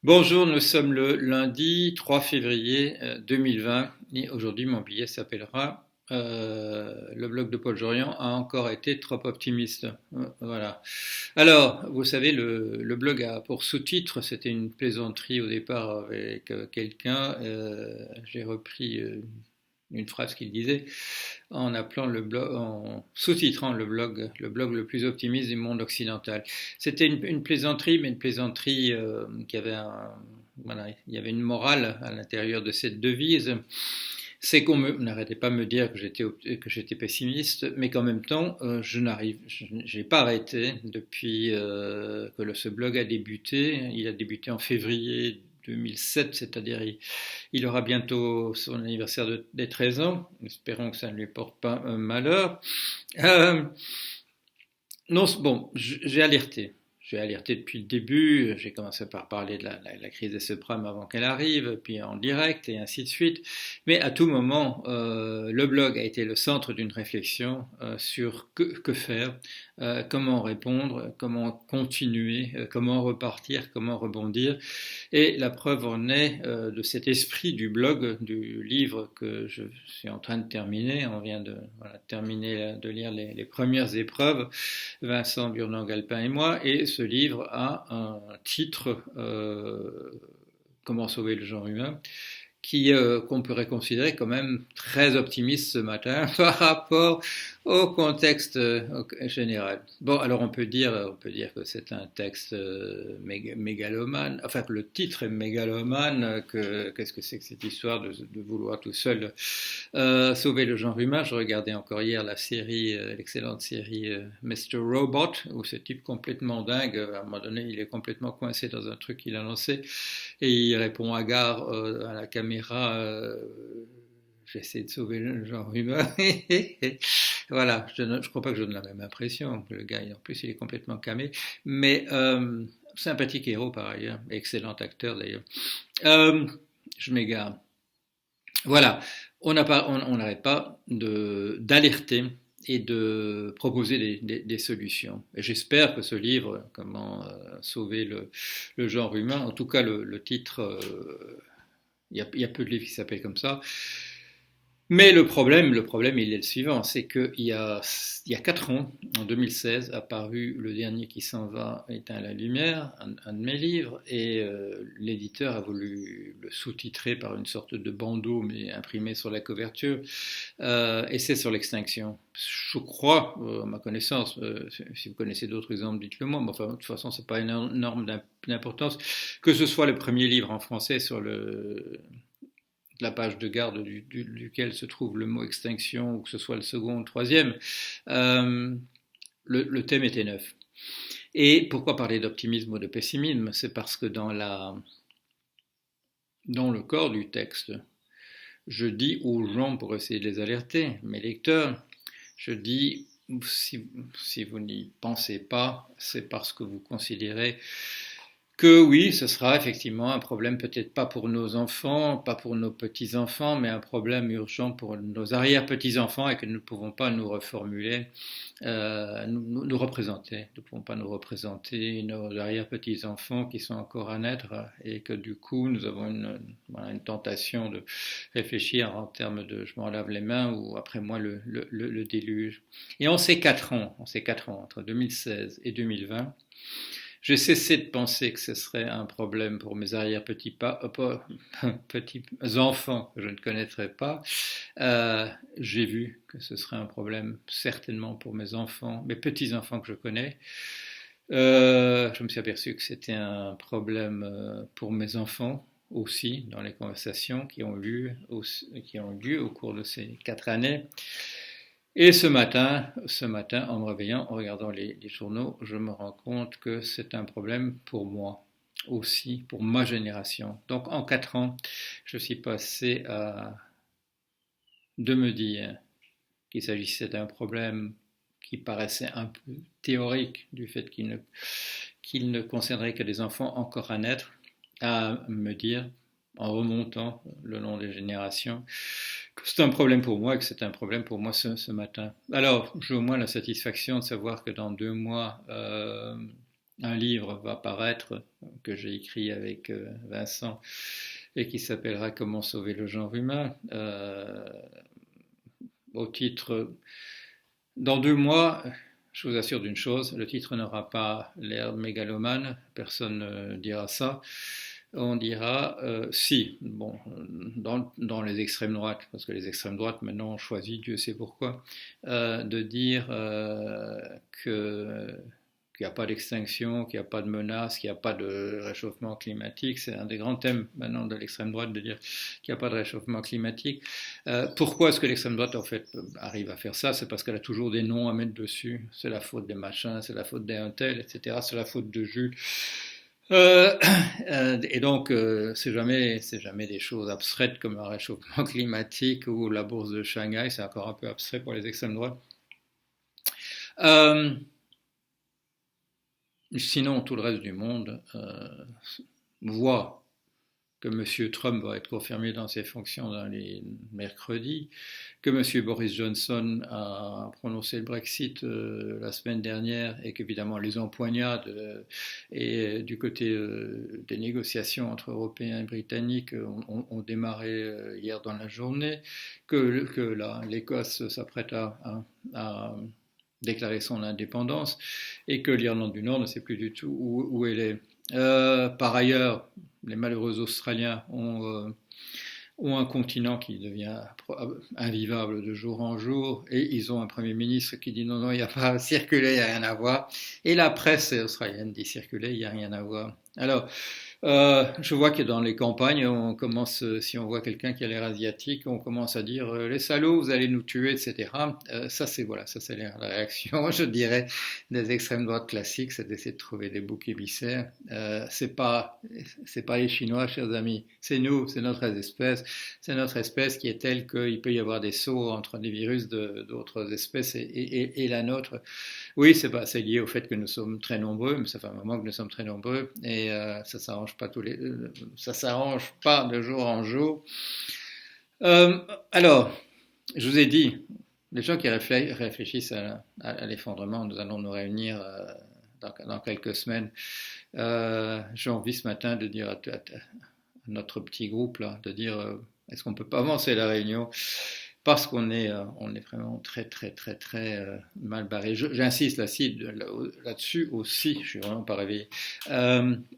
Bonjour, nous sommes le lundi 3 février 2020 et aujourd'hui mon billet s'appellera Le blog de Paul Jorian a encore été trop optimiste. Voilà. Alors, vous savez, le blog a pour sous-titre, c'était une plaisanterie au départ avec quelqu'un. J'ai repris une phrase qu'il disait en appelant le blog, en sous-titrant le blog le plus optimiste du monde occidental. C'était une plaisanterie, mais une plaisanterie qui avait voilà, il y avait une morale à l'intérieur de cette devise. C'est qu'on n'arrêtait pas de me dire que j'étais pessimiste, mais qu'en même temps, je n'ai pas arrêté depuis ce blog a débuté. Il a débuté en février 2007, c'est-à-dire il aura bientôt son anniversaire des 13 ans. Espérons que ça ne lui porte pas malheur. Euh, non, bon, j'ai alerté. J'ai alerté depuis le début. J'ai commencé par parler de la crise des subprimes avant qu'elle arrive, puis en direct et ainsi de suite. Mais à tout moment, le blog a été le centre d'une réflexion sur que faire, comment répondre, comment continuer, comment repartir, comment rebondir. Et la preuve en est de cet esprit du blog, du livre que je suis en train de terminer. On vient de terminer de lire les premières épreuves, Vincent Burnand-Galpin et moi, et ce livre a un titre, Comment sauver le genre humain, qu'on pourrait considérer quand même très optimiste ce matin par rapport au contexte général. Bon, alors on peut dire que c'est un texte mégalomane, enfin que le titre est mégalomane, qu'est-ce que c'est que cette histoire de vouloir tout seul sauver le genre humain. Je regardais encore hier la série, l'excellente série Mr. Robot, où ce type complètement dingue, à un moment donné, il est complètement coincé dans un truc qu'il a lancé, et il répond hagard à la caméra, j'essaie de sauver le genre humain. Voilà, je ne crois pas que je donne la même impression. Le gars, en plus, il est complètement camé. Mais sympathique héros par ailleurs, excellent acteur d'ailleurs. Euh, je m'égare. Voilà, on n'arrête pas d'alerter et de proposer des solutions. Et j'espère que ce livre, Comment sauver le genre humain, en tout cas le titre, il y a peu de livres qui s'appellent comme ça, mais le problème, il est le suivant, c'est qu'il y a 4 ans, en 2016, a paru Le dernier qui s'en va éteint la lumière, un de mes livres, et l'éditeur a voulu le sous-titrer par une sorte de bandeau, mais imprimé sur la couverture, et c'est sur l'extinction. Je crois, à ma connaissance, si vous connaissez d'autres exemples, dites-le moi, mais enfin, de toute façon, c'est pas une norme d'importance, que ce soit le premier livre en français sur la page de garde duquel se trouve le mot extinction, ou que ce soit le second ou le troisième, euh, le thème était neuf. Et pourquoi parler d'optimisme ou de pessimisme? C'est parce que dans le corps du texte, je dis aux gens, pour essayer de les alerter, mes lecteurs, je dis, si vous n'y pensez pas, c'est parce que vous considérez que oui, ce sera effectivement un problème, peut-être pas pour nos enfants, pas pour nos petits-enfants, mais un problème urgent pour nos arrière-petits-enfants, et que nous ne pouvons pas nous reformuler, nous représenter. Nous ne pouvons pas nous représenter nos arrière-petits-enfants qui sont encore à naître, et que du coup nous avons voilà, une tentation de réfléchir en termes de je m'en lave les mains ou après moi le déluge. Et en ces 4 ans, entre 2016 et 2020, j'ai cessé de penser que ce serait un problème pour mes arrière-petits petits enfants que je ne connaîtrais pas. J'ai vu que ce serait un problème certainement pour mes enfants, mes petits-enfants que je connais. Je me suis aperçu que c'était un problème pour mes enfants aussi, dans les conversations qui ont eu lieu au cours de ces 4 années. Et ce matin, en me réveillant, en regardant les journaux, je me rends compte que c'est un problème pour moi aussi, pour ma génération. Donc en 4 ans, je suis passé de me dire qu'il s'agissait d'un problème qui paraissait un peu théorique du fait qu'il ne concernerait que des enfants encore à naître, à me dire, en remontant le long des générations, que c'est un problème pour moi et que c'est un problème pour moi ce matin. Alors, j'ai au moins la satisfaction de savoir que dans 2 mois, un livre va paraître que j'ai écrit avec Vincent et qui s'appellera Comment sauver le genre humain. Au titre, dans 2 mois, je vous assure d'une chose, le titre n'aura pas l'air mégalomane, personne ne dira ça. On dira si, bon, dans les extrêmes droites, parce que les extrêmes droites maintenant ont choisi, Dieu sait pourquoi, de dire que qu'il n'y a pas d'extinction, qu'il n'y a pas de menace, qu'il n'y a pas de réchauffement climatique. C'est un des grands thèmes maintenant de l'extrême droite de dire qu'il n'y a pas de réchauffement climatique. Pourquoi est-ce que l'extrême droite en fait arrive à faire ça? C'est parce qu'elle a toujours des noms à mettre dessus. C'est la faute des machins, c'est la faute des untel, etc. C'est la faute de Jules. Et donc, c'est jamais des choses abstraites comme un réchauffement climatique ou la bourse de Shanghai. C'est encore un peu abstrait pour les extrêmes droites. Euh, Sinon, tout le reste du monde voit que M. Trump va être confirmé dans ses fonctions dans les mercredis, que M. Boris Johnson a prononcé le Brexit la semaine dernière et qu'évidemment les empoignades et du côté des négociations entre Européens et Britanniques ont démarré hier dans la journée, que l'Écosse s'apprête à déclarer son indépendance et que l'Irlande du Nord ne sait plus du tout où elle est. Par ailleurs, les malheureux Australiens ont un continent qui devient invivable de jour en jour et ils ont un Premier ministre qui dit non, non, il n'y a pas à circuler, il n'y a rien à voir. Et la presse australienne dit circuler, il n'y a rien à voir. Alors, je vois que dans les campagnes, on commence, si on voit quelqu'un qui a l'air asiatique, on commence à dire les salauds, vous allez nous tuer, etc. Ça c'est voilà, ça c'est la réaction, je dirais, des extrêmes droites classiques, c'est d'essayer de trouver des boucs émissaires. C'est pas les Chinois, chers amis, c'est nous, c'est notre espèce qui est telle qu'il peut y avoir des sauts entre des virus d'autres espèces et la nôtre. Oui, c'est lié au fait que nous sommes très nombreux, mais ça fait un moment que nous sommes très nombreux et ça s'arrange pas de jour en jour. Alors, je vous ai dit, les gens qui réfléchissent à l'effondrement, nous allons nous réunir dans quelques semaines. J'ai envie ce matin de dire à notre petit groupe là, de dire est-ce qu'on peut pas avancer la réunion? Parce on est vraiment très, très, très, très mal barré. J'insiste là-dessus aussi, je suis vraiment pas réveillé.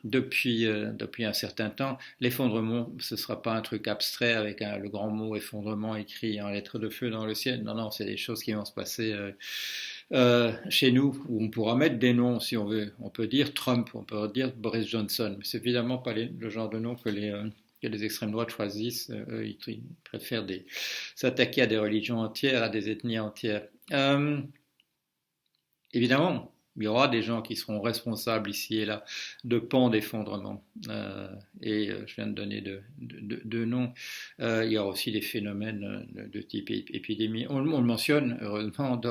Depuis un certain temps, l'effondrement, ce ne sera pas un truc abstrait avec le grand mot effondrement écrit en lettres de feu dans le ciel. Non, non, c'est des choses qui vont se passer chez nous, où on pourra mettre des noms si on veut. On peut dire Trump, on peut dire Boris Johnson, mais c'est évidemment pas le genre de nom que les extrêmes droites choisissent. Eux, ils préfèrent s'attaquer à des religions entières, à des ethnies entières. Évidemment, il y aura des gens qui seront responsables ici et là de pans d'effondrement. Je viens de donner deux noms. Il y aura aussi des phénomènes de type épidémie. On le mentionne, heureusement,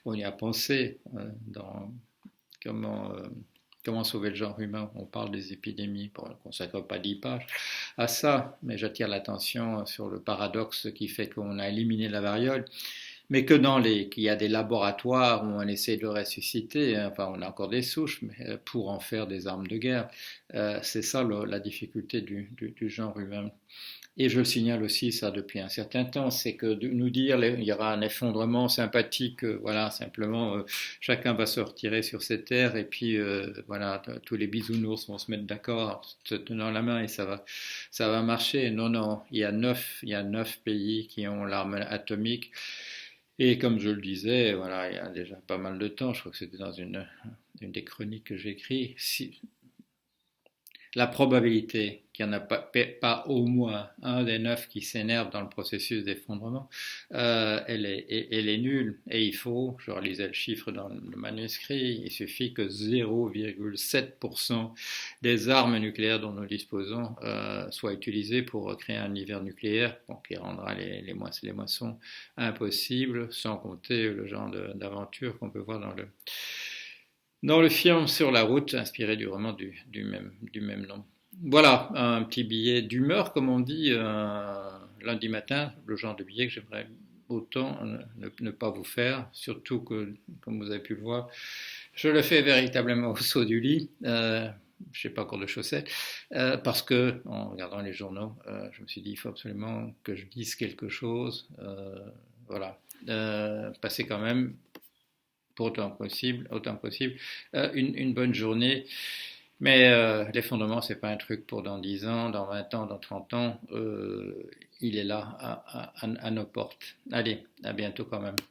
on y a pensé dans comment sauver le genre humain. On parle des épidémies, on ne consacre pas 10 pages à ça, mais j'attire l'attention sur le paradoxe qui fait qu'on a éliminé la variole, mais qu'il y a des laboratoires où on essaie de le ressusciter, enfin on a encore des souches, mais pour en faire des armes de guerre. C'est ça la difficulté du genre humain. Et je le signale aussi ça depuis un certain temps, c'est que de nous dire il y aura un effondrement sympathique, voilà, simplement chacun va se retirer sur ses terres et puis voilà, tous les bisounours vont se mettre d'accord, se tenant la main et ça va marcher. Non, non, il y a neuf pays qui ont l'arme atomique. Et comme je le disais, voilà, il y a déjà pas mal de temps, je crois que c'était dans une des chroniques que j'ai écrites, la probabilité qu'il n'y en a pas au moins un des 9 qui s'énerve dans le processus d'effondrement, elle est nulle. Et il faut, je relisais le chiffre dans le manuscrit, il suffit que 0,7% des armes nucléaires dont nous disposons soient utilisées pour créer un hiver nucléaire qui rendra les moissons impossibles, sans compter le genre d'aventure qu'on peut voir dans le film Sur la route, inspiré du roman du même nom. Voilà, un petit billet d'humeur, comme on dit, lundi matin, le genre de billet que j'aimerais autant ne pas vous faire, surtout que, comme vous avez pu le voir, Je le fais véritablement au saut du lit. Je n'ai pas encore de chaussettes, parce que, en regardant les journaux, je me suis dit, il faut absolument que je dise quelque chose. Voilà. Passer quand même, pour autant possible, une bonne journée. Mais l'effondrement, c'est pas un truc pour dans 10 ans, dans 20 ans, dans 30 ans. Il est là à nos portes. Allez, à bientôt quand même.